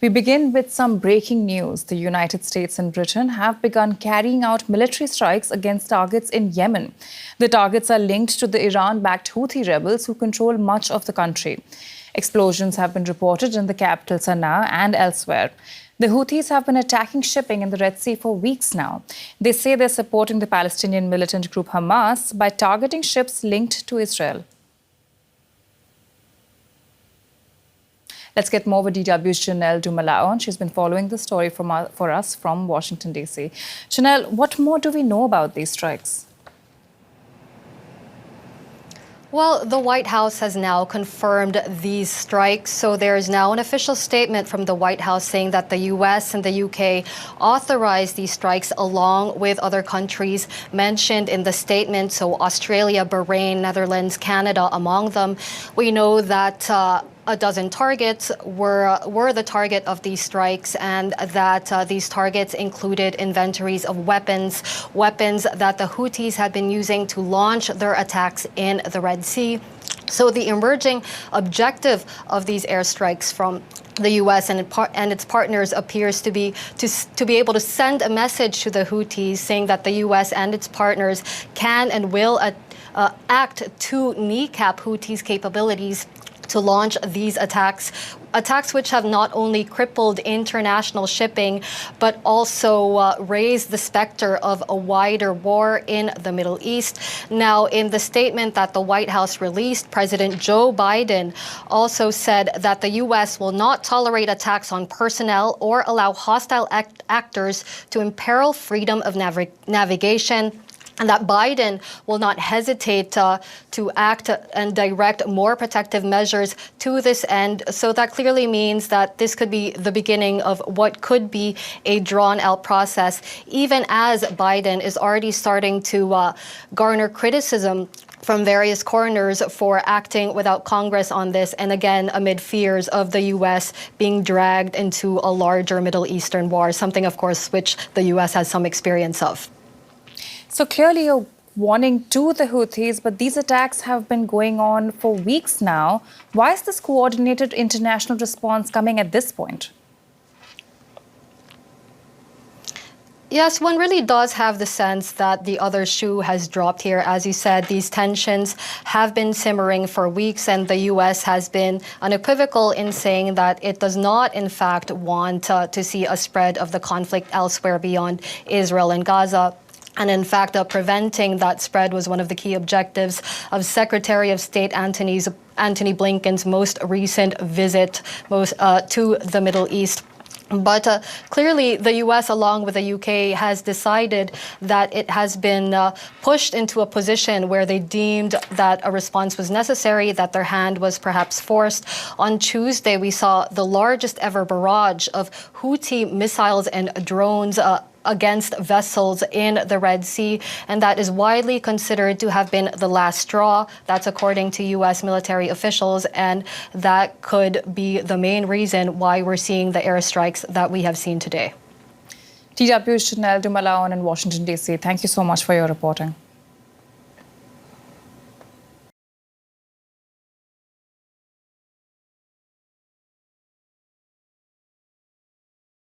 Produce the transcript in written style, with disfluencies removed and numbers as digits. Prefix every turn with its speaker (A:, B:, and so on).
A: We begin with some breaking news. The United States and Britain have begun carrying out military strikes against targets in Yemen. The targets are linked to the Iran-backed Houthi rebels who control much of the country. Explosions have been reported in the capital Sanaa and elsewhere. The Houthis have been attacking shipping in the Red Sea for weeks now. They say they're supporting the Palestinian militant group Hamas by targeting ships linked to Israel. Let's get more with DW's Janelle Dumalao. She's been following the story for us from Washington, D.C. Janelle, what more do we know about these strikes?
B: Well, the White House has now confirmed these strikes. So there is now an official statement from the White House saying that the U.S. and the U.K. authorized these strikes along with other countries mentioned in the statement. So Australia, Bahrain, Netherlands, Canada among them. We know that a dozen targets were the target of these strikes, and that these targets included inventories of weapons that the Houthis had been using to launch their attacks in the Red Sea. So the emerging objective of these airstrikes from the U.S. and its partners appears to be able to send a message to the Houthis saying that the U.S. and its partners can and will act to kneecap Houthis' capabilities to launch these attacks which have not only crippled international shipping, but also raised the specter of a wider war in the Middle East. Now, in the statement that the White House released, President Joe Biden also said that the U.S. will not tolerate attacks on personnel or allow hostile actors to imperil freedom of navigation, and that Biden will not hesitate to act and direct more protective measures to this end. So that clearly means that this could be the beginning of what could be a drawn-out process, even as Biden is already starting to garner criticism from various corners for acting without Congress on this, and again, amid fears of the U.S. being dragged into a larger Middle Eastern war, something, of course, which the U.S. has some experience of.
A: So clearly a warning to the Houthis, but these attacks have been going on for weeks now. Why is this coordinated international response coming at this point?
B: Yes, one really does have the sense that the other shoe has dropped here. As you said, these tensions have been simmering for weeks, and the U.S. has been unequivocal in saying that it does not, in fact, want to see a spread of the conflict elsewhere beyond Israel and Gaza. And in fact, preventing that spread was one of the key objectives of Secretary of State Antony Blinken's most recent visit to the Middle East. But clearly, the U.S., along with the U.K., has decided that it has been pushed into a position where they deemed that a response was necessary, that their hand was perhaps forced. On Tuesday, we saw the largest ever barrage of Houthi missiles and drones against vessels in the Red Sea, and that is widely considered to have been the last straw. That's according to U.S. military officials, and that could be the main reason why we're seeing the airstrikes that we have seen today.
A: DW's Janelle Dumalao in Washington, D.C. Thank you so much for your reporting.